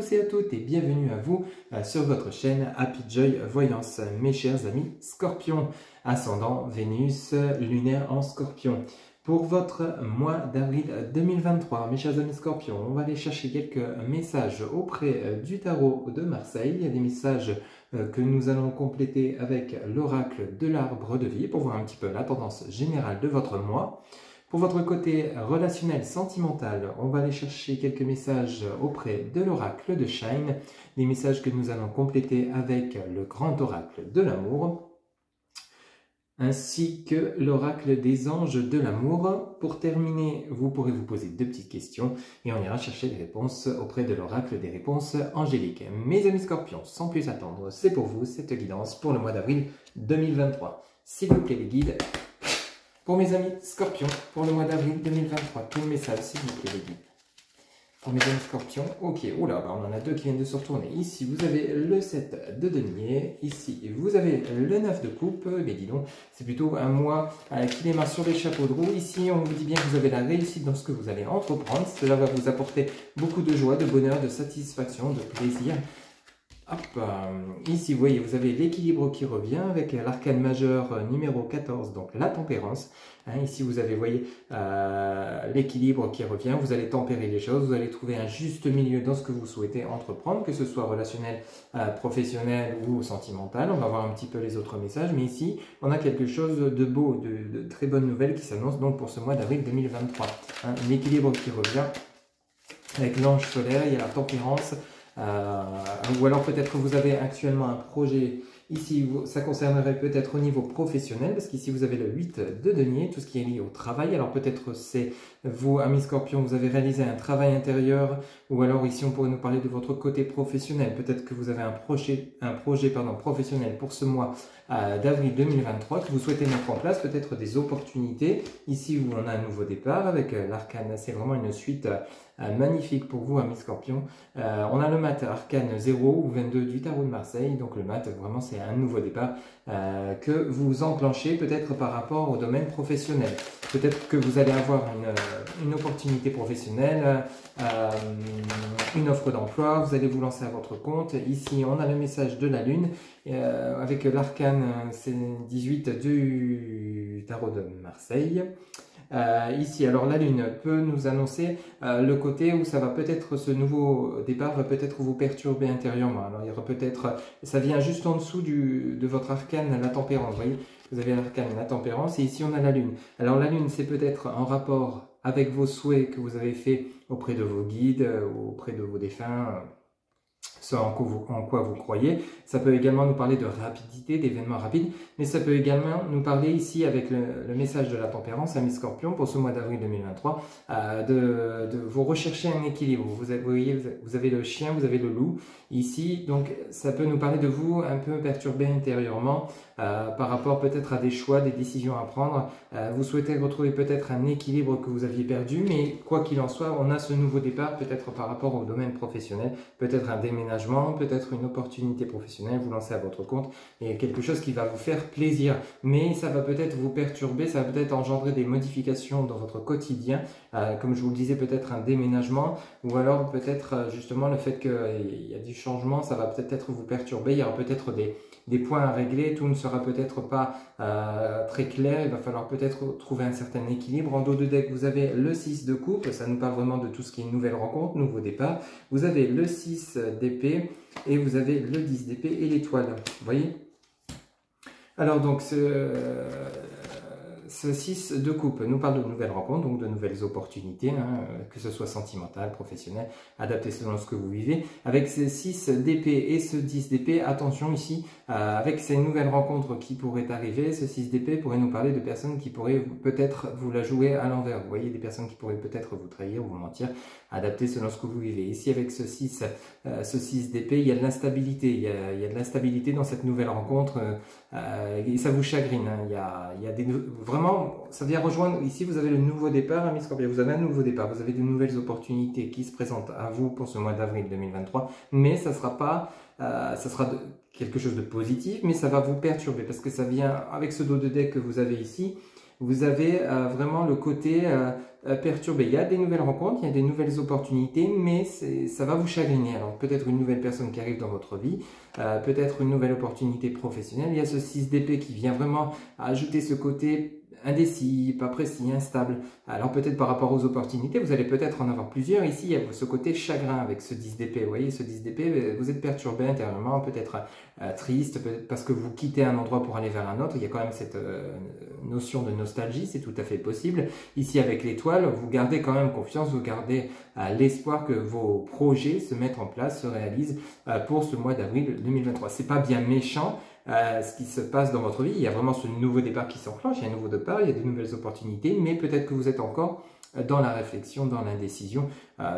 tous et à toutes et bienvenue à vous sur votre chaîne Happy Joy Voyance, mes chers amis Scorpions, ascendant Vénus lunaire en Scorpion. Pour votre mois d'avril 2023, mes chers amis Scorpions, on va aller chercher quelques messages auprès du tarot de Marseille. Il y a des messages que nous allons compléter avec l'oracle de l'arbre de vie pour voir un petit peu la tendance générale de votre mois. Pour votre côté relationnel, sentimental, on va aller chercher quelques messages auprès de l'oracle de Shine, des messages que nous allons compléter avec le grand oracle de l'amour, ainsi que l'oracle des anges de l'amour. Pour terminer, vous pourrez vous poser deux petites questions et on ira chercher des réponses auprès de l'oracle des réponses angéliques. Mes amis Scorpions, sans plus attendre, c'est pour vous cette guidance pour le mois d'avril 2023. S'il vous plaît les guides. Pour mes amis Scorpions, pour le mois d'avril 2023, quel message s'il vous plaît les guides? Pour mes amis Scorpions, ok, oula, on en a deux qui viennent de se retourner. Ici, vous avez le 7 de denier. Ici, vous avez le 9 de coupe. Mais dis donc, c'est plutôt un mois qui démarre sur les chapeaux de roue. Ici, on vous dit bien que vous avez la réussite dans ce que vous allez entreprendre. Cela va vous apporter beaucoup de joie, de bonheur, de satisfaction, de plaisir. Hop, ici, vous voyez, vous avez l'équilibre qui revient avec l'arcane majeur numéro 14, donc la tempérance. Ici, vous avez, vous voyez, l'équilibre qui revient. Vous allez tempérer les choses, vous allez trouver un juste milieu dans ce que vous souhaitez entreprendre, que ce soit relationnel, professionnel ou sentimental. On va voir un petit peu les autres messages, mais ici, on a quelque chose de beau, de très bonne nouvelle qui s'annonce donc pour ce mois d'avril 2023. Un équilibre qui revient avec l'ange solaire, il y a la tempérance. Ou alors peut-être vous avez actuellement un projet, ici ça concernerait peut-être au niveau professionnel, parce qu'ici vous avez le 8 de denier, tout ce qui est lié au travail. Alors peut-être c'est vous, amis Scorpions, vous avez réalisé un travail intérieur, ou alors ici on pourrait nous parler de votre côté professionnel. Peut-être que vous avez un projet professionnel pour ce mois d'avril 2023 que vous souhaitez mettre en place, peut-être des opportunités. Ici où on a un nouveau départ avec l'arcane, c'est vraiment une suite magnifique pour vous, amis Scorpions. On a le mat arcane 0 ou 22 du tarot de Marseille, donc le mat vraiment c'est un nouveau départ que vous enclenchez peut-être par rapport au domaine professionnel. Peut-être que vous allez avoir une opportunité professionnelle, une offre d'emploi, vous allez vous lancer à votre compte. Ici on a le message de la lune avec l'arcane 18 du tarot de Marseille. Ici, alors la lune peut nous annoncer le côté où ça va peut-être, ce nouveau départ va peut-être vous perturber intérieurement. Alors il y aura peut-être, ça vient juste en dessous de votre arcane, la tempérance. Vous voyez, vous avez l'arcane, la tempérance, et ici on a la lune. Alors la lune, c'est peut-être en rapport avec vos souhaits que vous avez fait auprès de vos guides, auprès de vos défunts, ce en quoi vous croyez. Ça peut également nous parler de rapidité, d'événements rapides, mais ça peut également nous parler ici avec le message de la tempérance, amis Scorpions, pour ce mois d'avril 2023, de vous rechercher un équilibre. Vous voyez, vous avez le chien, vous avez le loup ici, donc ça peut nous parler de vous un peu perturbé intérieurement par rapport peut-être à des choix, des décisions à prendre. Vous souhaitez retrouver peut-être un équilibre que vous aviez perdu, mais quoi qu'il en soit, on a ce nouveau départ peut-être par rapport au domaine professionnel, peut-être un déménagement, peut-être une opportunité professionnelle, vous lancez à votre compte et quelque chose qui va vous faire plaisir, mais ça va peut-être vous perturber, ça va peut-être engendrer des modifications dans votre quotidien, comme je vous le disais, peut-être un déménagement, ou alors peut-être justement le fait qu'il y a du changement, ça va peut-être vous perturber, il y aura peut-être des points à régler, tout ne sera peut-être pas très clair, il va falloir peut-être trouver un certain équilibre. En dos de deck, vous avez le 6 de coupe, ça nous parle vraiment de tout ce qui est nouvelle rencontre, nouveau départ. Vous avez le 6 d'épée et vous avez le 10 d'épée et l'étoile, vous voyez? Alors donc ce 6 de coupe nous parle de nouvelles rencontres, donc de nouvelles opportunités, que ce soit sentimentale, professionnelle, adaptées selon ce que vous vivez. Avec ce 6 d'épée et ce 10 d'épée, attention ici, avec ces nouvelles rencontres qui pourraient arriver, ce 6 d'épée pourrait nous parler de personnes qui pourraient peut-être vous la jouer à l'envers. Vous voyez, des personnes qui pourraient peut-être vous trahir ou vous mentir, adaptées selon ce que vous vivez. Ici, avec ce 6 d'épée, il y a de l'instabilité. Il y a de l'instabilité dans cette nouvelle rencontre et ça vous chagrine. Il y a vraiment, ça vient rejoindre. Ici, vous avez le nouveau départ, amis Scorpions. Vous avez un nouveau départ. Vous avez de nouvelles opportunités qui se présentent à vous pour ce mois d'avril 2023. Mais ça sera pas, ça sera quelque chose de positif, mais ça va vous perturber parce que ça vient avec ce dos de deck que vous avez ici. Vous avez vraiment le côté perturbé. Il y a des nouvelles rencontres, il y a des nouvelles opportunités, mais ça va vous chagriner. Alors peut-être une nouvelle personne qui arrive dans votre vie, peut-être une nouvelle opportunité professionnelle. Il y a ce 6 d'épée qui vient vraiment ajouter ce côté indécis, pas précis, instable. Alors peut-être par rapport aux opportunités, vous allez peut-être en avoir plusieurs. Ici, il y a ce côté chagrin avec ce 10 d'épée. Vous voyez, ce 10 d'épée, vous êtes perturbé intérieurement, peut-être triste, peut-être parce que vous quittez un endroit pour aller vers un autre. Il y a quand même cette notion de nostalgie, c'est tout à fait possible. Ici, avec l'étoile, vous gardez quand même confiance, vous gardez l'espoir que vos projets se mettent en place, se réalisent pour ce mois d'avril 2023. C'est pas bien méchant. Ce qui se passe dans votre vie, il y a vraiment ce nouveau départ qui s'enclenche, il y a un nouveau départ, il y a de nouvelles opportunités, mais peut-être que vous êtes encore dans la réflexion, dans l'indécision,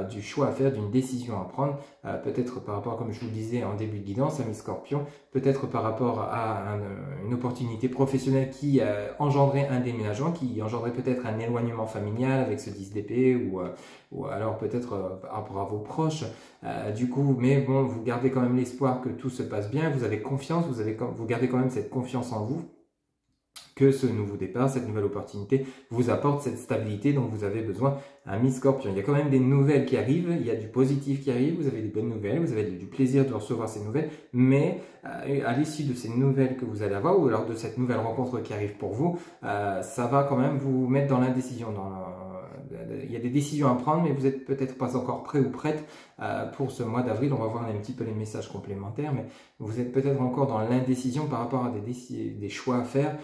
du choix à faire, d'une décision à prendre, peut-être par rapport, comme je vous le disais en début de guidance, ami Scorpion, peut-être par rapport à une opportunité professionnelle qui engendrait un déménagement, qui engendrait peut-être un éloignement familial avec ce 10 d'épée, ou alors peut-être par rapport à vos proches, du coup, mais bon, vous gardez quand même l'espoir que tout se passe bien, vous avez confiance, vous gardez quand même cette confiance en vous, que ce nouveau départ, cette nouvelle opportunité vous apporte cette stabilité dont vous avez besoin, ami Scorpion. Il y a quand même des nouvelles qui arrivent, il y a du positif qui arrive, vous avez des bonnes nouvelles, vous avez du plaisir de recevoir ces nouvelles, mais à l'issue de ces nouvelles que vous allez avoir, ou alors de cette nouvelle rencontre qui arrive pour vous, ça va quand même vous mettre dans l'indécision. Il y a des décisions à prendre, mais vous n'êtes peut-être pas encore prêt ou prête pour ce mois d'avril. On va voir un petit peu les messages complémentaires, mais vous êtes peut-être encore dans l'indécision par rapport à des choix à faire,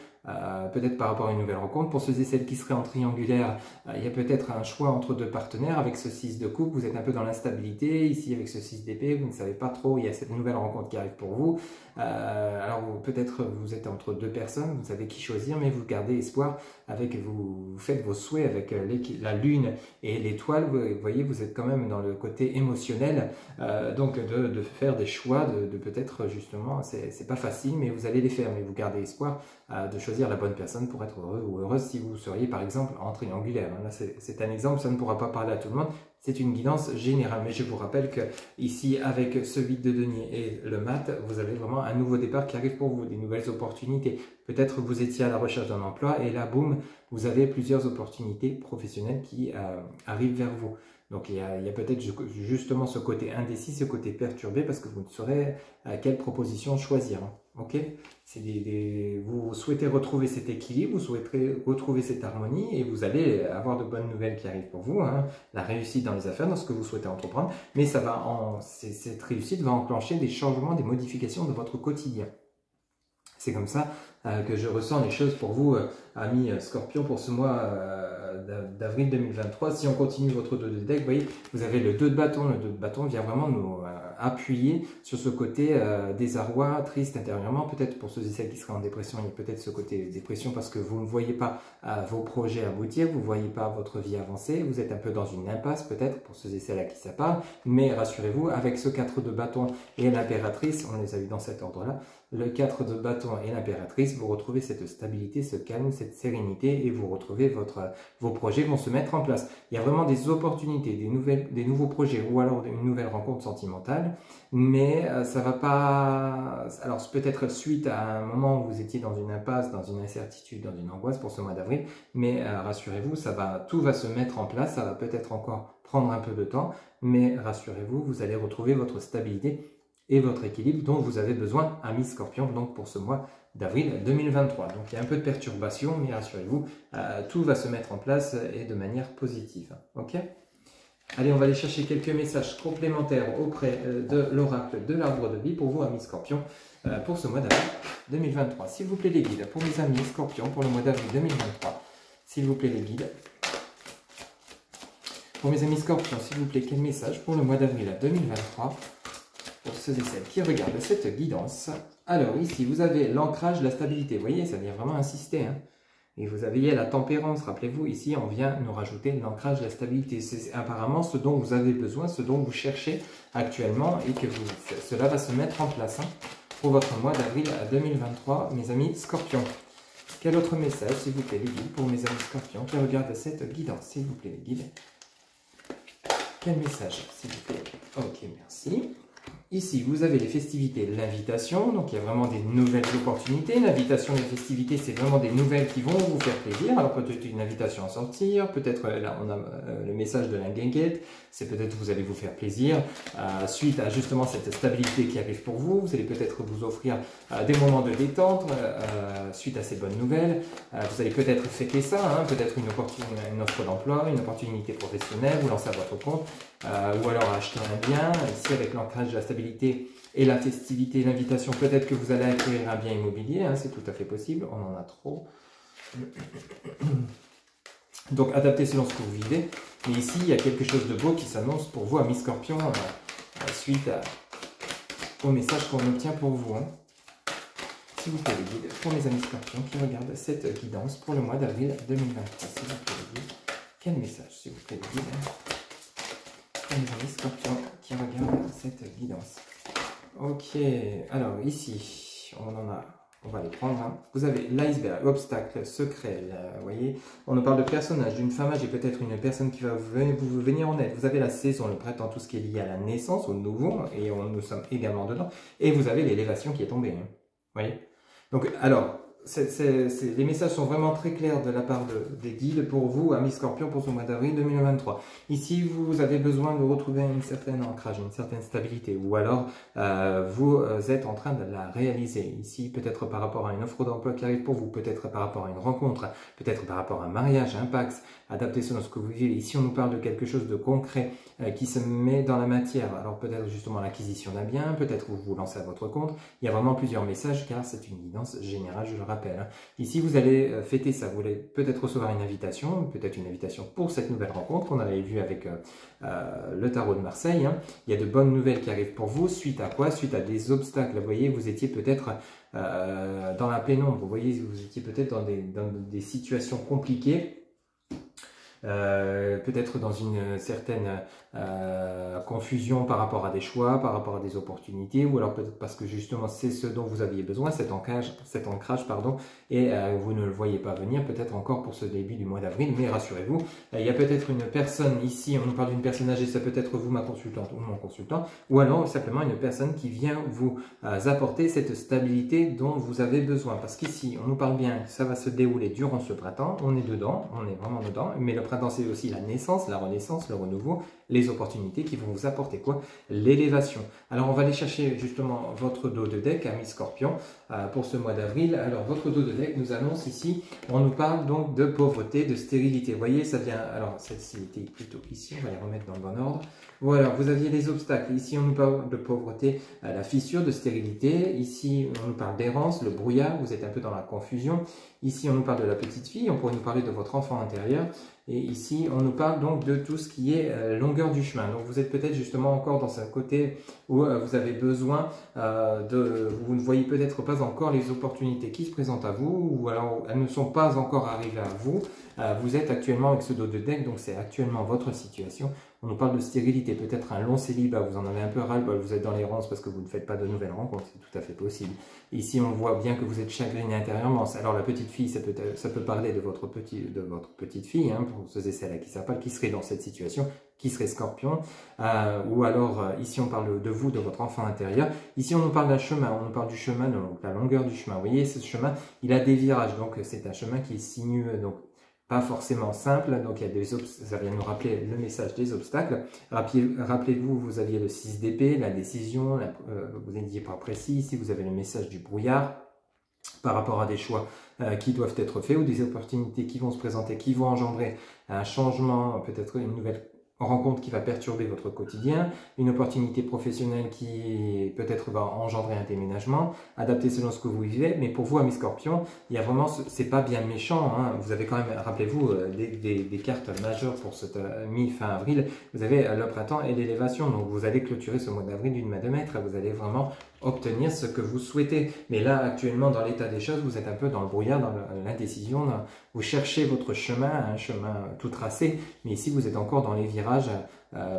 peut-être par rapport à une nouvelle rencontre. Pour ceux et celles qui seraient en triangulaire, il y a peut-être un choix entre deux partenaires. Avec ce 6 de coupe, vous êtes un peu dans l'instabilité. Ici, avec ce 6 d'épée, vous ne savez pas trop, il y a cette nouvelle rencontre qui arrive pour vous. Alors peut-être vous êtes entre deux personnes, vous savez qui choisir, mais vous gardez espoir, vous faites vos souhaits avec la lune et l'étoile. Vous voyez, vous êtes quand même dans le côté émotionnel, donc de faire des choix, de peut-être justement, c'est pas facile, mais vous allez les faire, mais vous gardez espoir de choisir la bonne personne pour être heureux ou heureuse si vous seriez par exemple en triangulaire. Là, c'est un exemple, ça ne pourra pas parler à tout le monde. C'est une guidance générale, mais je vous rappelle que ici, avec ce 8 de denier et le mat, vous avez vraiment un nouveau départ qui arrive pour vous, des nouvelles opportunités. Peut-être vous étiez à la recherche d'un emploi et là, boum, vous avez plusieurs opportunités professionnelles qui arrivent vers vous. Donc il y a peut-être justement ce côté indécis, ce côté perturbé, parce que vous ne saurez quelle proposition choisir. Ok, vous souhaitez retrouver cet équilibre, vous souhaiterez retrouver cette harmonie et vous allez avoir de bonnes nouvelles qui arrivent pour vous, hein, la réussite dans les affaires, dans ce que vous souhaitez entreprendre, mais cette réussite va enclencher des changements, des modifications de votre quotidien. C'est comme ça que je ressens les choses pour vous, amis Scorpion, pour ce mois d'avril 2023. Si on continue votre 2 de deck, vous voyez, vous avez le 2 de bâton. Le 2 de bâton vient vraiment nous appuyer sur ce côté désarroi, triste intérieurement. Peut-être pour ceux et celles qui seraient en dépression, il y a peut-être ce côté dépression parce que vous ne voyez pas vos projets aboutir, vous ne voyez pas votre vie avancer, vous êtes un peu dans une impasse peut-être pour ceux et celles à qui ça parle. Mais rassurez-vous, avec ce 4 de bâton et l'impératrice, on les a vus dans cet ordre-là, le 4 de bâton et l'impératrice, vous retrouvez cette stabilité, ce calme, cette sérénité et vous retrouvez vos projets vont se mettre en place. Il y a vraiment des opportunités, des nouveaux projets ou alors une nouvelle rencontre sentimentale, mais ça va pas... Alors peut-être suite à un moment où vous étiez dans une impasse, dans une incertitude, dans une angoisse pour ce mois d'avril, mais rassurez-vous, tout va se mettre en place, ça va peut-être encore prendre un peu de temps, mais rassurez-vous, vous allez retrouver votre stabilité et votre équilibre dont vous avez besoin, amis Scorpion, donc pour ce mois d'avril 2023. Donc il y a un peu de perturbation, mais rassurez-vous, tout va se mettre en place et de manière positive. Ok ? Allez, on va aller chercher quelques messages complémentaires auprès de l'oracle de l'arbre de vie pour vous, amis Scorpion, pour ce mois d'avril 2023. S'il vous plaît, les guides, pour mes amis Scorpion, pour le mois d'avril 2023. S'il vous plaît, les guides. Pour mes amis Scorpions, s'il vous plaît, quel message pour le mois d'avril 2023 pour ceux et celles qui regardent cette guidance. Alors ici, vous avez l'ancrage, la stabilité. Vous voyez, ça vient vraiment insister. Hein. Et vous avez la tempérance. Rappelez-vous, ici, on vient nous rajouter l'ancrage, la stabilité. C'est apparemment ce dont vous avez besoin, ce dont vous cherchez actuellement et que cela va se mettre en place hein, pour votre mois d'avril 2023, mes amis Scorpions. Quel autre message, s'il vous plaît, les guides, pour mes amis Scorpions qui regardent cette guidance, s'il vous plaît, les guides. Quel message, s'il vous plaît? Ok, merci. Ici, vous avez les festivités, l'invitation, donc il y a vraiment des nouvelles opportunités. L'invitation, les festivités, c'est vraiment des nouvelles qui vont vous faire plaisir. Alors peut-être une invitation à sortir, peut-être là on a le message de la guinguette, c'est peut-être vous allez vous faire plaisir. Suite à justement cette stabilité qui arrive pour vous, vous allez peut-être vous offrir des moments de détente suite à ces bonnes nouvelles. Vous allez peut-être fêter ça, hein, peut-être une offre d'emploi, une opportunité professionnelle, vous lancez à votre compte. Ou alors acheter un bien, ici avec l'ancrage de la stabilité et la festivité, l'invitation, peut-être que vous allez acquérir un bien immobilier, hein, c'est tout à fait possible, on en a trop. Donc adaptez selon ce que vous vivez, mais ici il y a quelque chose de beau qui s'annonce pour vous, amis Scorpions, suite au message qu'on obtient pour vous. Hein. S'il vous plaît les guides, pour mes amis Scorpions qui regardent cette guidance pour le mois d'avril 2023, s'il vous plaît les guides, quel message s'il vous plaît les guides les amis Scorpions qui regardent cette guidance. Ok, alors ici, on va les prendre. Hein. Vous avez l'iceberg, obstacle, secret, vous voyez. On nous parle de personnage, d'une femme âgée, peut-être une personne qui va vous venir en aide. Vous avez la saison, le printemps, tout ce qui est lié à la naissance, au nouveau, et nous sommes également dedans. Et vous avez l'élévation qui est tombée. Hein. Vous voyez. Donc, alors, les messages sont vraiment très clairs de la part des guides pour vous, amis Scorpions, pour ce mois d'avril 2023. Ici, vous avez besoin de retrouver un certain ancrage, une certaine stabilité, ou alors vous êtes en train de la réaliser. Ici, peut-être par rapport à une offre d'emploi qui arrive pour vous, peut-être par rapport à une rencontre, peut-être par rapport à un mariage, un Pax, adapté selon ce que vous vivez. Ici, on nous parle de quelque chose de concret qui se met dans la matière. Alors peut-être justement l'acquisition d'un bien, peut-être vous vous lancez à votre compte. Il y a vraiment plusieurs messages car c'est une guidance générale, je le rappelle. Hein. Ici, vous allez fêter ça. Vous allez peut-être recevoir une invitation, peut-être une invitation pour cette nouvelle rencontre qu'on avait vue avec le tarot de Marseille. Hein. Il y a de bonnes nouvelles qui arrivent pour vous. Suite à quoi? Suite à des obstacles. Vous voyez, vous étiez peut-être dans la pénombre. Vous voyez, vous étiez peut-être dans des situations compliquées. Peut-être dans une certaine confusion par rapport à des choix, par rapport à des opportunités, ou alors peut-être parce que justement c'est ce dont vous aviez besoin, cet ancrage pardon, et vous ne le voyez pas venir, peut-être encore pour ce début du mois d'avril, mais rassurez-vous, il y a peut-être une personne ici, on nous parle d'une personne âgée, ça peut être vous, ma consultante ou mon consultant, ou alors simplement une personne qui vient vous apporter cette stabilité dont vous avez besoin, parce qu'ici on nous parle bien, ça va se dérouler durant ce printemps, on est dedans, on est vraiment dedans, mais le printemps c'est aussi la naissance, la renaissance, le renouveau, les opportunités qui vont vous apporter quoi? L'élévation. Alors on va aller chercher justement votre dos de deck, amis Scorpions, pour ce mois d'avril. Alors votre dos de deck nous annonce ici, on nous parle donc de pauvreté, de stérilité. Vous voyez, ça vient, alors c'était plutôt ici, on va les remettre dans le bon ordre. Voilà, vous aviez les obstacles. Ici on nous parle de pauvreté, la fissure, de stérilité. Ici on nous parle d'errance, le brouillard, vous êtes un peu dans la confusion. Ici on nous parle de la petite fille, on pourrait nous parler de votre enfant intérieur. Et ici, on nous parle donc de tout ce qui est longueur du chemin. Donc, vous êtes peut-être justement encore dans un côté où vous avez besoin vous ne voyez peut-être pas encore les opportunités qui se présentent à vous, ou alors elles ne sont pas encore arrivées à vous. Vous êtes actuellement avec ce dos de deck, donc c'est actuellement votre situation. On nous parle de stérilité, peut-être un long célibat, vous en avez un peu ras-le-bol, vous êtes dans l'errance parce que vous ne faites pas de nouvelles rencontres, c'est tout à fait possible. Ici, on voit bien que vous êtes chagriné intérieurement. Alors la petite fille, ça peut parler de votre petite fille, hein, pour ceux et celles à qui ça parle, qui serait dans cette situation, qui serait Scorpion, ou alors ici on parle de vous, de votre enfant intérieur. Ici on nous parle d'un chemin, on nous parle du chemin, donc la longueur du chemin. Vous voyez, ce chemin, il a des virages, donc c'est un chemin qui est sinueux, donc pas forcément simple, donc il y a des ça vient nous rappeler le message des obstacles. Rappelez-vous, vous aviez le 6 d'épée, la décision, vous n'étiez pas précis, ici vous avez le message du brouillard, par rapport à des choix qui doivent être faits ou des opportunités qui vont se présenter, qui vont engendrer un changement, peut-être une nouvelle rencontre qui va perturber votre quotidien, une opportunité professionnelle qui peut-être va engendrer un déménagement, adapté selon ce que vous vivez. Mais pour vous, amis Scorpions, il y a vraiment, c'est pas bien méchant, hein. Vous avez quand même, rappelez-vous, des cartes majeures pour cette mi-fin avril. Vous avez le printemps et l'élévation, donc vous allez clôturer ce mois d'avril d'une main de maître. Vous allez vraiment obtenir ce que vous souhaitez. Mais là, actuellement, dans l'état des choses, vous êtes un peu dans le brouillard, dans l'indécision. Vous cherchez votre chemin, un chemin tout tracé, mais ici, vous êtes encore dans les virages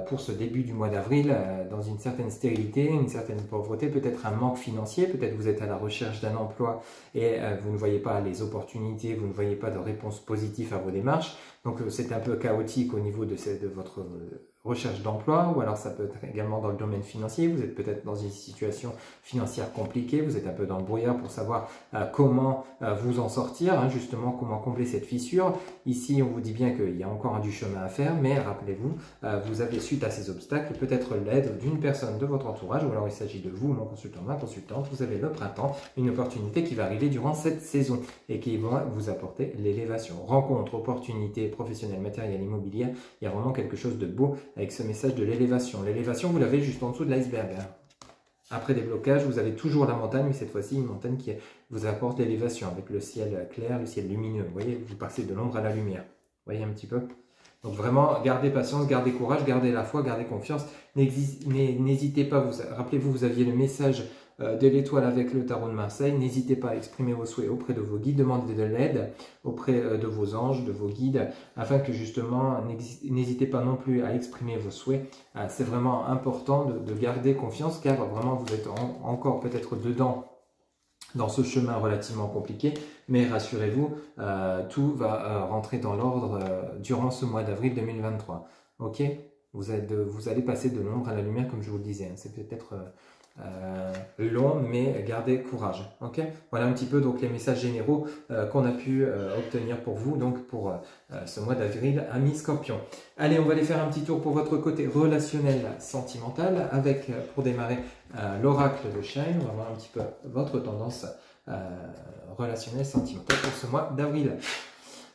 pour ce début du mois d'avril dans une certaine stérilité, une certaine pauvreté, peut-être un manque financier, peut-être vous êtes à la recherche d'un emploi et vous ne voyez pas les opportunités, vous ne voyez pas de réponse positive à vos démarches. Donc c'est un peu chaotique au niveau de votre recherche d'emploi, ou alors ça peut être également dans le domaine financier, vous êtes peut-être dans une situation financière compliquée, vous êtes un peu dans le brouillard pour savoir comment vous en sortir, hein, justement comment combler cette fissure. Ici on vous dit bien qu'il y a encore du chemin à faire, mais rappelez-vous, vous avez suite à ces obstacles peut-être l'aide d'une personne de votre entourage, ou alors il s'agit de vous, mon consultant, ma consultante, vous avez le printemps, une opportunité qui va arriver durant cette saison et qui va vous apporter l'élévation. Rencontre, opportunité professionnelle, matérielle, immobilière, il y a vraiment quelque chose de beau avec ce message de l'élévation. L'élévation, vous l'avez juste en dessous de l'iceberg. Hein. Après des blocages, vous avez toujours la montagne, mais cette fois-ci, une montagne qui vous apporte l'élévation avec le ciel clair, le ciel lumineux. Vous voyez, vous passez de l'ombre à la lumière. Vous voyez un petit peu? Donc vraiment, gardez patience, gardez courage, gardez la foi, gardez confiance. N'hésitez pas, rappelez-vous, vous aviez le message de l'étoile avec le tarot de Marseille. N'hésitez pas à exprimer vos souhaits auprès de vos guides, demandez de l'aide auprès de vos anges, de vos guides, afin que justement, n'hésitez pas non plus à exprimer vos souhaits. C'est vraiment important de garder confiance, car vraiment vous êtes encore peut-être dedans dans ce chemin relativement compliqué, mais rassurez-vous, tout va rentrer dans l'ordre durant ce mois d'avril 2023. Ok, vous allez passer de l'ombre à la lumière, comme je vous le disais. Hein. C'est peut-être long, mais gardez courage. Ok, voilà un petit peu donc les messages généraux qu'on a pu obtenir pour vous, donc pour ce mois d'avril, amis Scorpion. Allez, on va aller faire un petit tour pour votre côté relationnel sentimental avec, pour démarrer, l'oracle de Shine. On va voir un petit peu votre tendance relationnelle sentimentale pour ce mois d'avril.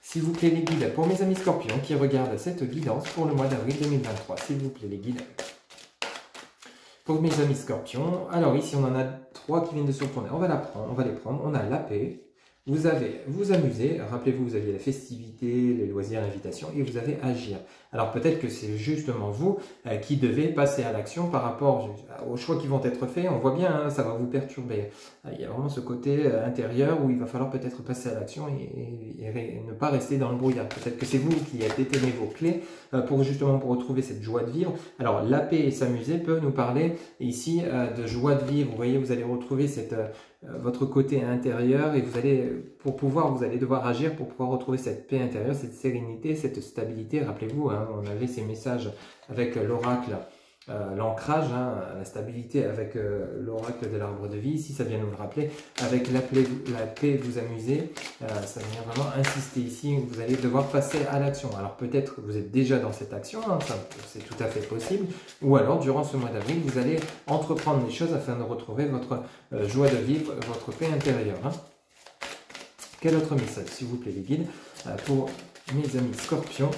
S'il vous plaît les guides, pour mes amis Scorpions qui regardent cette guidance pour le mois d'avril 2023, s'il vous plaît les guides. Pour mes amis Scorpions, alors ici on en a 3 qui viennent de se retourner, on va les prendre. On a la paix, vous avez vous amuser, rappelez-vous, vous aviez la festivité, les loisirs, l'invitation, et vous avez agir. Alors peut-être que c'est justement vous qui devez passer à l'action par rapport aux choix qui vont être faits. On voit bien, hein, ça va vous perturber. Il y a vraiment ce côté intérieur où il va falloir peut-être passer à l'action et ne pas rester dans le brouillard. Peut-être que c'est vous qui avez déterminé vos clés pour justement pour retrouver cette joie de vivre. Alors la paix et s'amuser peut nous parler ici de joie de vivre. Vous voyez, vous allez retrouver votre côté intérieur et vous allez devoir agir pour pouvoir retrouver cette paix intérieure, cette sérénité, cette stabilité. Rappelez-vous, hein, on avait ces messages avec l'oracle, l'ancrage, hein, la stabilité avec l'oracle de l'arbre de vie. Ici, ça vient nous le rappeler. Avec la paix, vous amuser, ça vient vraiment insister ici. Vous allez devoir passer à l'action. Alors peut-être que vous êtes déjà dans cette action, hein, c'est tout à fait possible. Ou alors, durant ce mois d'avril, vous allez entreprendre les choses afin de retrouver votre joie de vivre, votre paix intérieure. Hein. Quel autre message, s'il vous plaît, les guides, pour mes amis Scorpions,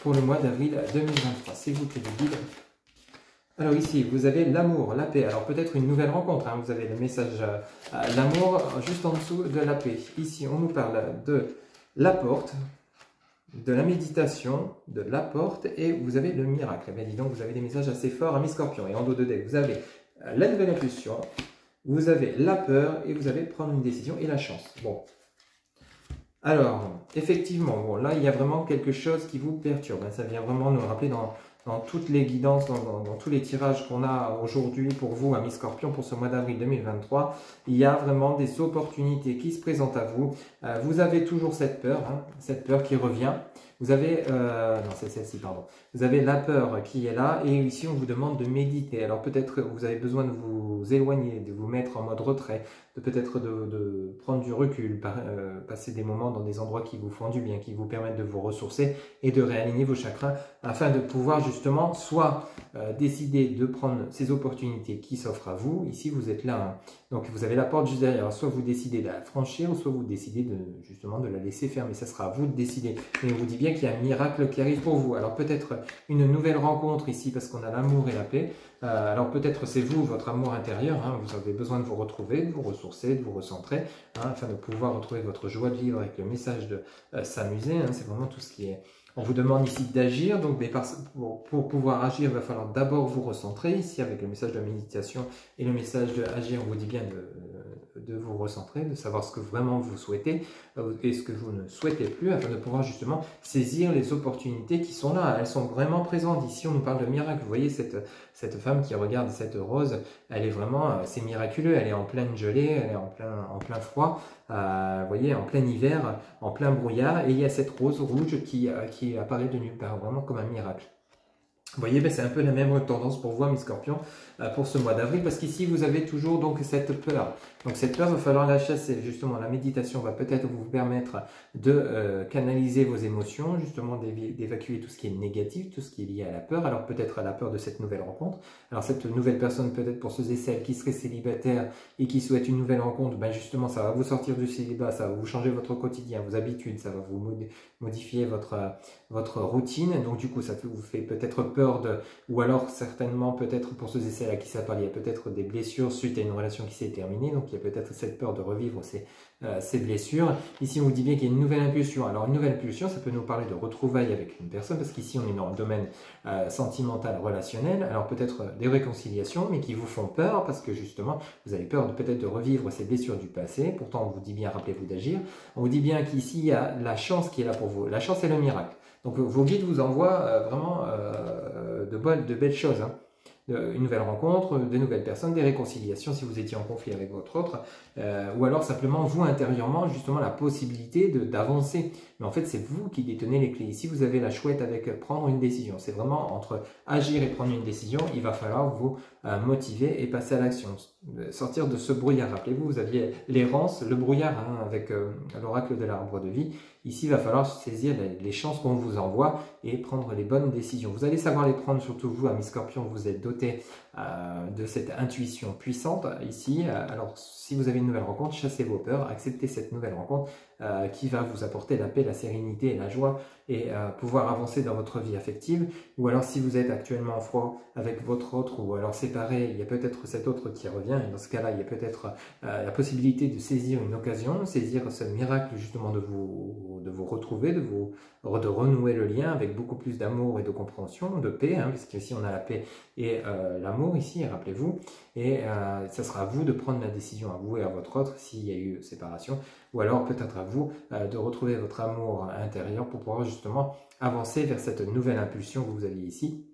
pour le mois d'avril 2023, s'il vous plaît, les guides. Alors ici, vous avez l'amour, la paix. Alors peut-être une nouvelle rencontre, hein. Vous avez le message l'amour juste en dessous de la paix. Ici, on nous parle de la porte, de la méditation, de la porte, et vous avez le miracle. Eh bien, dis donc, vous avez des messages assez forts, amis Scorpions. Et en dos de deck, vous avez la nouvelle impulsion, vous avez la peur, et vous avez prendre une décision et la chance. Bon. Alors, effectivement, bon, là, il y a vraiment quelque chose qui vous perturbe. Ça vient vraiment nous rappeler dans toutes les guidances, dans tous les tirages qu'on a aujourd'hui pour vous, amis Scorpions, pour ce mois d'avril 2023. Il y a vraiment des opportunités qui se présentent à vous. Vous avez toujours cette peur, hein, cette peur qui revient. Vous avez, non c'est celle-ci, pardon. Vous avez la peur qui est là et ici on vous demande de méditer. Alors peut-être que vous avez besoin de vous éloigner, de vous mettre en mode retrait, peut-être de prendre du recul, passer des moments dans des endroits qui vous font du bien, qui vous permettent de vous ressourcer et de réaligner vos chakras afin de pouvoir justement soit décider de prendre ces opportunités qui s'offrent à vous. Ici vous êtes là, hein. Donc vous avez la porte juste derrière. Soit vous décidez de la franchir, ou soit vous décidez justement de la laisser fermer. Ça sera à vous de décider. Et on vous dit bien qu'il y a un miracle qui arrive pour vous. Alors peut-être une nouvelle rencontre ici parce qu'on a l'amour et la paix. Alors peut-être c'est vous, votre amour intérieur. Hein. Vous avez besoin de vous retrouver, de vous ressourcer, de vous recentrer, hein, afin de pouvoir retrouver votre joie de vivre avec le message de s'amuser. Hein. C'est vraiment tout ce qui est... On vous demande ici d'agir, donc mais pour pouvoir agir, il va falloir d'abord vous recentrer, ici avec le message de la méditation et le message de agir, on vous dit bien de vous recentrer, de savoir ce que vraiment vous souhaitez et ce que vous ne souhaitez plus, afin de pouvoir justement saisir les opportunités qui sont là. Elles sont vraiment présentes. Ici, on nous parle de miracle. Vous voyez cette femme qui regarde cette rose, elle est vraiment, c'est miraculeux. Elle est en pleine gelée, elle est en plein froid, vous voyez, en plein hiver, en plein brouillard. Et il y a cette rose rouge qui apparaît de nulle part, vraiment comme un miracle. Vous voyez, ben c'est un peu la même tendance pour vous, mes scorpions, pour ce mois d'avril, parce qu'ici, vous avez toujours donc cette peur. Donc cette peur, il va falloir la chasser. Justement, la méditation va peut-être vous permettre de canaliser vos émotions, justement d'évacuer tout ce qui est négatif, tout ce qui est lié à la peur. Alors peut-être à la peur de cette nouvelle rencontre. Alors cette nouvelle personne, peut-être pour ceux et celles qui seraient célibataires et qui souhaitent une nouvelle rencontre, ben justement, ça va vous sortir du célibat, ça va vous changer votre quotidien, vos habitudes, ça va vous modifier votre routine. Donc du coup, ça vous fait peut-être peur ou alors certainement peut-être pour ceux et celles à qui ça parle, il y a peut-être des blessures suite à une relation qui s'est terminée, donc il y a peut-être cette peur de revivre ces blessures. Ici on vous dit bien qu'il y a une nouvelle impulsion. Alors une nouvelle impulsion, ça peut nous parler de retrouvailles avec une personne, parce qu'ici on est dans le domaine sentimental, relationnel. Alors peut-être des réconciliations, mais qui vous font peur, parce que justement vous avez peur peut-être de revivre ces blessures du passé. Pourtant on vous dit bien, rappelez-vous d'agir. On vous dit bien qu'ici il y a la chance qui est là pour vous. La chance, c'est le miracle. Donc vos guides vous envoient vraiment de belles choses. Hein. Une nouvelle rencontre, de nouvelles personnes, des réconciliations si vous étiez en conflit avec votre autre, ou alors simplement vous intérieurement justement la possibilité d'avancer. Mais en fait c'est vous qui détenez les clés. Ici vous avez la chouette avec prendre une décision. C'est vraiment entre agir et prendre une décision, il va falloir vous motiver et passer à l'action. Sortir de ce brouillard. Rappelez-vous, vous aviez l'errance, le brouillard hein, avec l'oracle de l'arbre de vie. Ici, il va falloir saisir les chances qu'on vous envoie et prendre les bonnes décisions. Vous allez savoir les prendre, surtout vous, amis scorpions, vous êtes doté de cette intuition puissante ici. Alors, si vous avez une nouvelle rencontre, chassez vos peurs, acceptez cette nouvelle rencontre qui va vous apporter la paix, la sérénité et la joie et pouvoir avancer dans votre vie affective. Ou alors, si vous êtes actuellement en froid avec votre autre ou alors séparé, il y a peut-être cet autre qui revient et dans ce cas-là, il y a peut-être la possibilité de saisir une occasion, saisir ce miracle justement de vous retrouver, de renouer le lien avec beaucoup plus d'amour et de compréhension, de paix, hein, parce qu'ici on a la paix et l'amour ici, rappelez-vous, et ça sera à vous de prendre la décision, à vous et à votre autre, s'il y a eu séparation, ou alors peut-être à vous de retrouver votre amour intérieur pour pouvoir justement avancer vers cette nouvelle impulsion que vous aviez ici,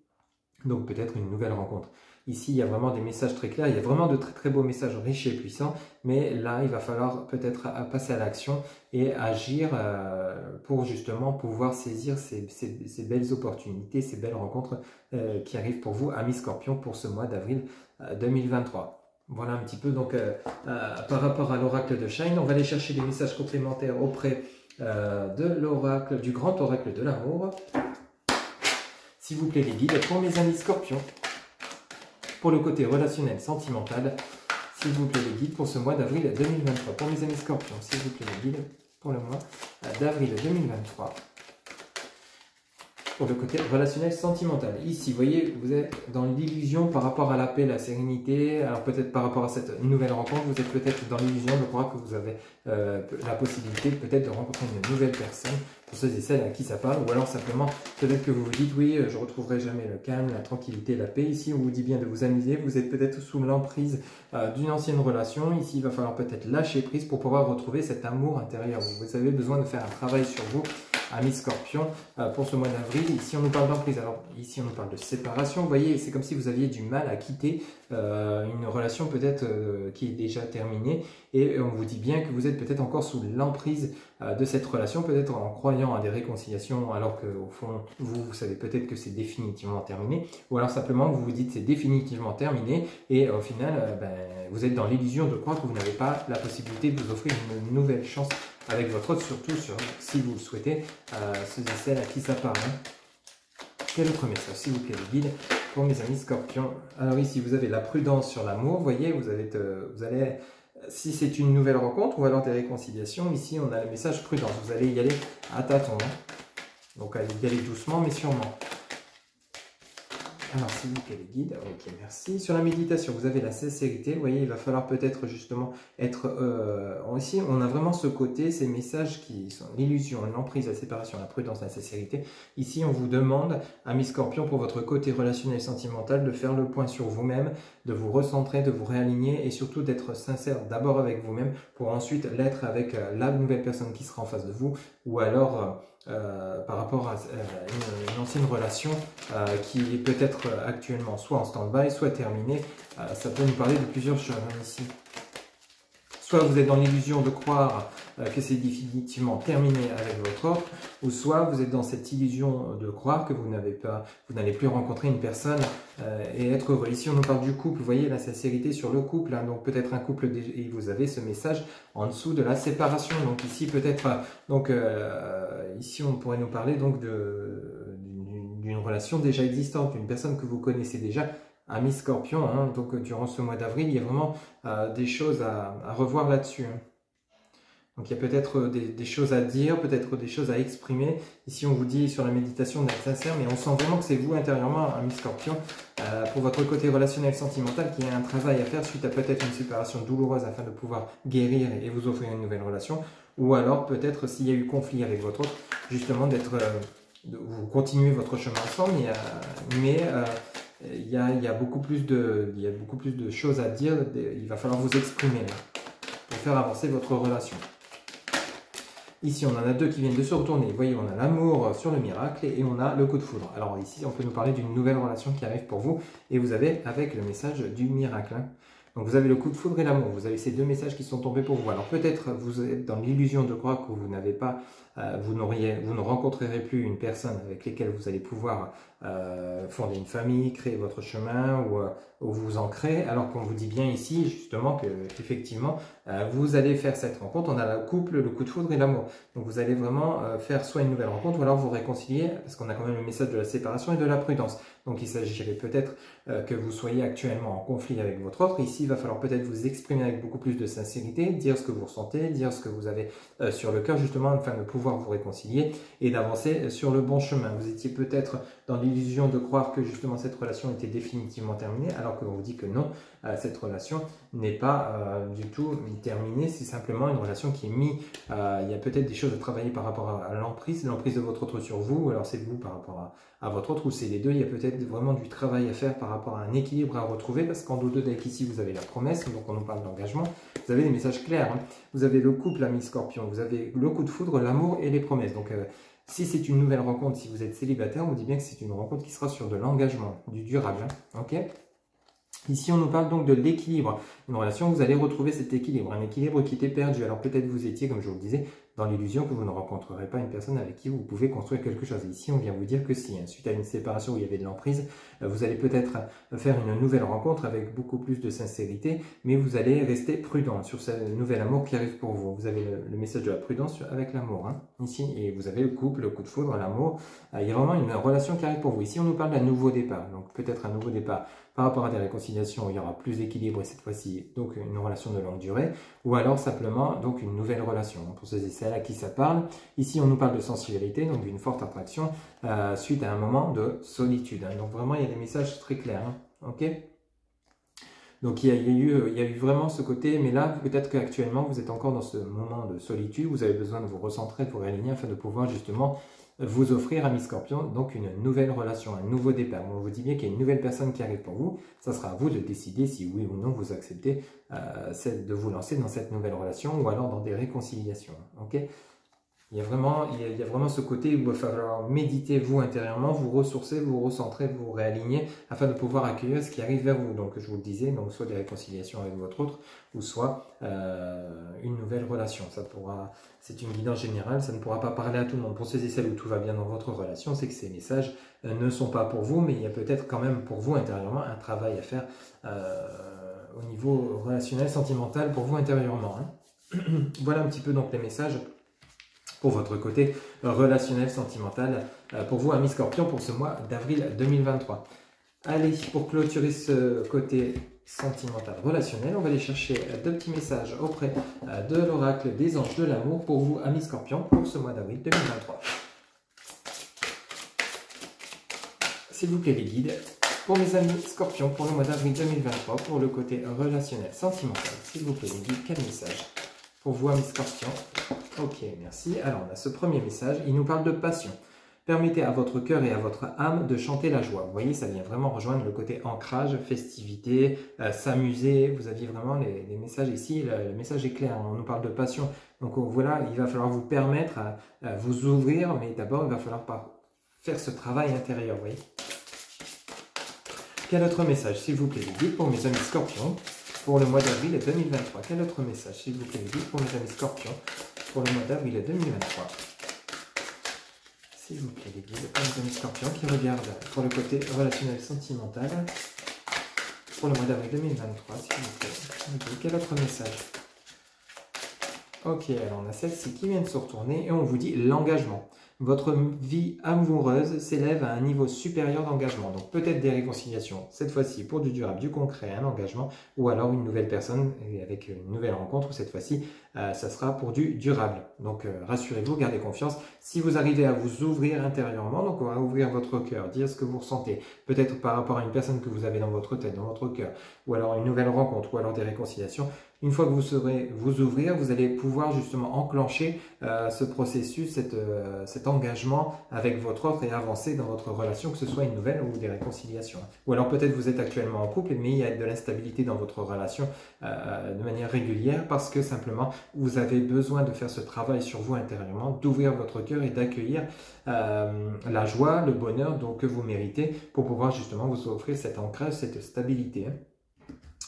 donc peut-être une nouvelle rencontre. Ici, il y a vraiment des messages très clairs, il y a vraiment de très très beaux messages riches et puissants, mais là, il va falloir peut-être passer à l'action et agir pour justement pouvoir saisir ces belles opportunités, ces belles rencontres qui arrivent pour vous, amis scorpions, pour ce mois d'avril 2023. Voilà un petit peu donc par rapport à l'oracle de Shine. On va aller chercher des messages complémentaires auprès de l'oracle, du grand oracle de l'amour. S'il vous plaît les guides, pour mes amis scorpions, pour le côté relationnel, sentimental, s'il vous plaît les guides, pour ce mois d'avril 2023. Pour mes amis scorpions, s'il vous plaît les guides, pour le mois d'avril 2023. Pour le côté relationnel, sentimental. Ici, vous voyez, vous êtes dans l'illusion par rapport à la paix, la sérénité. Alors peut-être par rapport à cette nouvelle rencontre, vous êtes peut-être dans l'illusion de croire que vous avez la possibilité peut-être de rencontrer une nouvelle personne, pour ceux et celles à qui ça parle, ou alors simplement peut-être que vous vous dites oui, je retrouverai jamais le calme, la tranquillité, la paix. Ici, on vous dit bien de vous amuser, vous êtes peut-être sous l'emprise d'une ancienne relation. Ici, il va falloir peut-être lâcher prise pour pouvoir retrouver cet amour intérieur. Vous avez besoin de faire un travail sur vous, amis scorpions, pour ce mois d'avril. Ici on nous parle d'emprise, alors ici on nous parle de séparation. Vous voyez, c'est comme si vous aviez du mal à quitter une relation peut-être qui est déjà terminée, et on vous dit bien que vous êtes peut-être encore sous l'emprise de cette relation, peut-être en croyant à des réconciliations alors qu'au fond vous savez peut-être que c'est définitivement terminé, ou alors simplement vous vous dites c'est définitivement terminé, et au final vous êtes dans l'illusion de croire que vous n'avez pas la possibilité de vous offrir une nouvelle chance avec votre autre, surtout si vous le souhaitez, ceux et celles à qui ça parle. Quel autre message, s'il vous plaît, les guides, pour mes amis scorpions? Alors ici, vous avez la prudence sur l'amour, vous voyez, vous allez, si c'est une nouvelle rencontre ou alors des réconciliations, ici on a le message prudence, vous allez y aller à tâtons, hein. Donc allez y aller doucement mais sûrement. Alors, s'il vous plaît, les guides. Ok, merci. Sur la méditation, vous avez la sincérité. Vous voyez, il va falloir peut-être justement être... ici, on a vraiment ce côté, ces messages qui sont l'illusion, l'emprise, la séparation, la prudence, la sincérité. Ici, on vous demande, amis Scorpion, pour votre côté relationnel sentimental, de faire le point sur vous-même, de vous recentrer, de vous réaligner et surtout d'être sincère d'abord avec vous-même pour ensuite l'être avec la nouvelle personne qui sera en face de vous ou alors... par rapport à une ancienne relation qui est peut-être actuellement soit en stand-by, soit terminée. Ça peut nous parler de plusieurs choses ici. Soit vous êtes dans l'illusion de croire que c'est définitivement terminé avec votre autre, ou soit vous êtes dans cette illusion de croire que vous n'allez plus rencontrer une personne et être heureux. Ici, on nous parle du couple. Vous voyez la sincérité sur le couple. Hein, donc peut-être un couple et vous avez ce message en dessous de la séparation. Donc ici, peut-être, ici, on pourrait nous parler donc d'une relation déjà existante, d'une personne que vous connaissez déjà. Amis Scorpion, hein, donc durant ce mois d'avril, il y a vraiment des choses à revoir là-dessus. Hein. Donc il y a peut-être des choses à dire, peut-être des choses à exprimer. Ici on vous dit sur la méditation d'être sincère, mais on sent vraiment que c'est vous intérieurement, Amis Scorpion, pour votre côté relationnel sentimental, qui a un travail à faire suite à peut-être une séparation douloureuse afin de pouvoir guérir et vous offrir une nouvelle relation. Ou alors peut-être s'il y a eu conflit avec votre autre, justement vous continuez votre chemin ensemble, mais il y a beaucoup plus de choses à dire, il va falloir vous exprimer là, pour faire avancer votre relation. Ici, on en a deux qui viennent de se retourner. Vous voyez, on a l'amour sur le miracle et on a le coup de foudre. Alors ici, on peut nous parler d'une nouvelle relation qui arrive pour vous et vous avez avec le message du miracle. Hein. Donc vous avez le coup de foudre et l'amour. Vous avez ces deux messages qui sont tombés pour vous. Alors peut-être vous êtes dans l'illusion de croire que vous n'avez pas, vous ne rencontrerez plus une personne avec laquelle vous allez pouvoir fonder une famille, créer votre chemin ou vous ancrer, alors qu'on vous dit bien ici justement que effectivement vous allez faire cette rencontre. On a le couple, le coup de foudre et l'amour. Donc vous allez vraiment faire soit une nouvelle rencontre ou alors vous réconcilier parce qu'on a quand même le message de la séparation et de la prudence. Donc il s'agirait peut-être que vous soyez actuellement en conflit avec votre autre. Ici, il va falloir peut-être vous exprimer avec beaucoup plus de sincérité, dire ce que vous ressentez, dire ce que vous avez sur le cœur justement afin de pouvoir vous réconcilier et d'avancer sur le bon chemin. Vous étiez peut-être dans l'illusion de croire que justement cette relation était définitivement terminée alors que l'on vous dit que non, cette relation n'est pas du tout terminée, c'est simplement une relation qui est mise, il y a peut-être des choses à travailler par rapport à l'emprise de votre autre sur vous, ou alors c'est vous par rapport à votre autre, ou c'est les deux, il y a peut-être vraiment du travail à faire par rapport à un équilibre à retrouver, parce qu'en dos de deck ici vous avez la promesse, donc on nous parle d'engagement, vous avez des messages clairs, hein. Vous avez le couple ami Scorpion, vous avez le coup de foudre, l'amour et les promesses, donc si c'est une nouvelle rencontre, si vous êtes célibataire, on vous dit bien que c'est une rencontre qui sera sur de l'engagement, du durable, hein. Ok ? Ici, on nous parle donc de l'équilibre. Une relation, vous allez retrouver cet équilibre, un équilibre qui était perdu. Alors peut-être vous étiez, comme je vous le disais, dans l'illusion que vous ne rencontrerez pas une personne avec qui vous pouvez construire quelque chose. Et ici, on vient vous dire que si, hein, suite à une séparation où il y avait de l'emprise, vous allez peut-être faire une nouvelle rencontre avec beaucoup plus de sincérité, mais vous allez rester prudent sur ce nouvel amour qui arrive pour vous. Vous avez le message de la prudence avec l'amour, hein, ici, et vous avez le couple, le coup de foudre, l'amour. Il y a vraiment une relation qui arrive pour vous. Ici, on nous parle d'un nouveau départ, donc peut-être un nouveau départ par rapport à des réconciliations où il y aura plus d'équilibre et cette fois-ci donc une relation de longue durée, ou alors simplement donc une nouvelle relation. Pour ceux et celles à qui ça parle, ici on nous parle de sensualité, donc d'une forte attraction suite à un moment de solitude. Hein. Donc vraiment il y a des messages très clairs. Hein. Ok. Donc il y a eu vraiment ce côté, mais là peut-être qu'actuellement vous êtes encore dans ce moment de solitude, vous avez besoin de vous recentrer, de vous réaligner afin de pouvoir justement vous offrir, amis Scorpion, donc une nouvelle relation, un nouveau départ. On vous dit bien qu'il y a une nouvelle personne qui arrive pour vous. Ça sera à vous de décider si oui ou non vous acceptez de vous lancer dans cette nouvelle relation ou alors dans des réconciliations. Ok ? Il y a vraiment ce côté où il va falloir méditer vous intérieurement, vous ressourcer, vous recentrer, vous réaligner afin de pouvoir accueillir ce qui arrive vers vous. Donc je vous le disais, donc soit des réconciliations avec votre autre ou soit une nouvelle relation. C'est une guidance générale, ça ne pourra pas parler à tout le monde. Pour ceux et celles où tout va bien dans votre relation, c'est que ces messages ne sont pas pour vous, mais il y a peut-être quand même pour vous intérieurement un travail à faire au niveau relationnel, sentimental pour vous intérieurement. Hein. Voilà un petit peu donc les messages pour votre côté relationnel, sentimental, pour vous, amis Scorpion, pour ce mois d'avril 2023. Allez, pour clôturer ce côté sentimental, relationnel, on va aller chercher deux petits messages auprès de l'oracle des anges de l'amour pour vous, amis Scorpion, pour ce mois d'avril 2023. S'il vous plaît, les guides, Pour mes amis Scorpions, pour le mois d'avril 2023, pour le côté relationnel, sentimental, s'il vous plaît, les guides, quel message pour vous, amis Scorpions? Ok, merci. Alors, on a ce premier message, il nous parle de passion. Permettez à votre cœur et à votre âme de chanter la joie. Vous voyez, ça vient vraiment rejoindre le côté ancrage, festivité, s'amuser. Vous aviez vraiment les messages ici. Le message est clair, on nous parle de passion. Donc voilà, il va falloir vous permettre à vous ouvrir, mais d'abord, il va falloir faire ce travail intérieur. Vous voyez. Quel autre message, s'il vous plaît, les guides, pour mes amis Scorpions, pour le mois d'avril 2023? Quel autre message, s'il vous plaît, les guides, pour mes amis Scorpions, pour le mois d'avril 2023? S'il vous plaît, les guides, pour mes amis Scorpions qui regardent pour le côté relationnel sentimental pour le mois d'avril 2023, s'il vous plaît. Okay. Quel autre message? Ok, alors on a celle-ci qui vient de se retourner et on vous dit l'engagement. Votre vie amoureuse s'élève à un niveau supérieur d'engagement. Donc peut-être des réconciliations, cette fois-ci pour du durable, du concret, un engagement, ou alors une nouvelle personne avec une nouvelle rencontre, cette fois-ci, ça sera pour du durable. Donc rassurez-vous, gardez confiance. Si vous arrivez à vous ouvrir intérieurement, donc on va ouvrir votre cœur, dire ce que vous ressentez, peut-être par rapport à une personne que vous avez dans votre tête, dans votre cœur, ou alors une nouvelle rencontre, ou alors des réconciliations. Une fois que vous saurez vous ouvrir, vous allez pouvoir justement enclencher ce processus, cet engagement avec votre autre et avancer dans votre relation, que ce soit une nouvelle ou des réconciliations. Ou alors peut-être vous êtes actuellement en couple, mais il y a de l'instabilité dans votre relation de manière régulière parce que simplement vous avez besoin de faire ce travail sur vous intérieurement, d'ouvrir votre cœur et d'accueillir la joie, le bonheur donc, que vous méritez pour pouvoir justement vous offrir cet ancrage, cette stabilité.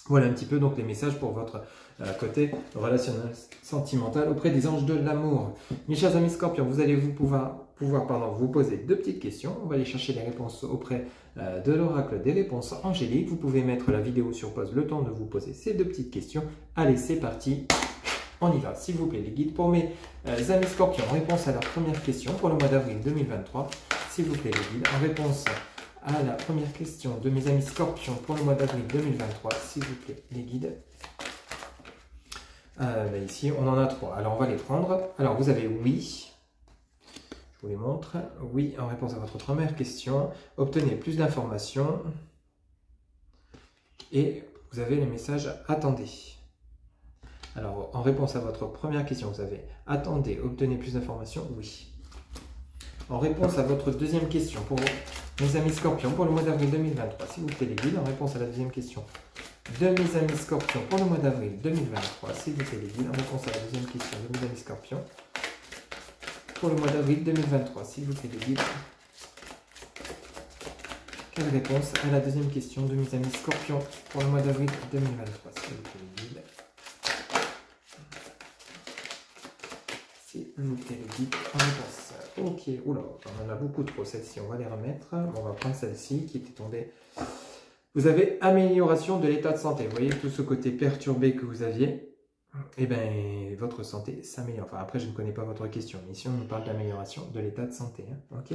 Voilà un petit peu donc les messages pour votre côté relationnel sentimental auprès des anges de l'amour. Mes chers amis Scorpions, vous allez pouvoir vous poser deux petites questions. On va aller chercher les réponses auprès de l'oracle des réponses angéliques. Vous pouvez mettre la vidéo sur pause le temps de vous poser ces deux petites questions. Allez, c'est parti. On y va, s'il vous plaît, les guides. Pour mes amis Scorpions, en réponse à leur première question pour le mois d'avril 2023, s'il vous plaît, les guides, en réponse à la première question de mes amis Scorpions pour le mois d'avril 2023, s'il vous plaît, les guides. Ici, on en a trois. Alors, on va les prendre. Alors, vous avez oui. Je vous les montre. Oui, en réponse à votre première question. Obtenez plus d'informations. Et vous avez le message attendez. Alors, en réponse à votre première question, vous avez attendez, obtenez plus d'informations. Oui. En réponse à votre deuxième question, pour mes amis Scorpions, pour le mois d'avril 2023, s'il vous plaît les guides, en réponse à la deuxième question de mes amis Scorpions, pour le mois d'avril 2023, s'il vous plaît les guides, en réponse à la deuxième question de mes amis Scorpions, pour le mois d'avril 2023, s'il vous plaît les guides. Quelle réponse à la deuxième question de mes amis Scorpions, pour le mois d'avril 2023, s'il vous plaît les guides. S'il vous plaît les guides, en réponse. Ok, oula, on en a beaucoup trop, celle-ci, on va les remettre. On va prendre celle-ci qui était tombée. Vous avez amélioration de l'état de santé. Vous voyez tout ce côté perturbé que vous aviez, et bien votre santé s'améliore. Enfin après, je ne connais pas votre question, mais ici on nous parle d'amélioration de l'état de santé. Hein, ok.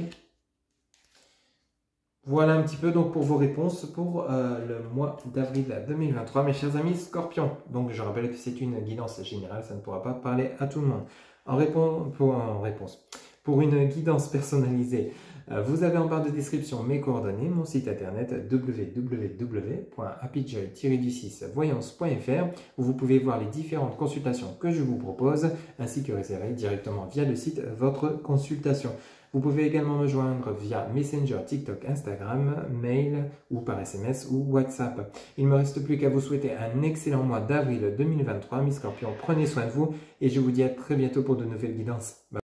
Voilà un petit peu donc pour vos réponses pour le mois d'avril 2023, mes chers amis Scorpions. Donc je rappelle que c'est une guidance générale, ça ne pourra pas parler à tout le monde. Pour une guidance personnalisée, vous avez en barre de description mes coordonnées, mon site internet www.happyjoy-voyance.fr où vous pouvez voir les différentes consultations que je vous propose ainsi que réserver directement via le site votre consultation. Vous pouvez également me joindre via Messenger, TikTok, Instagram, mail ou par SMS ou WhatsApp. Il ne me reste plus qu'à vous souhaiter un excellent mois d'avril 2023. Mes Scorpions, prenez soin de vous et je vous dis à très bientôt pour de nouvelles guidances. Bye.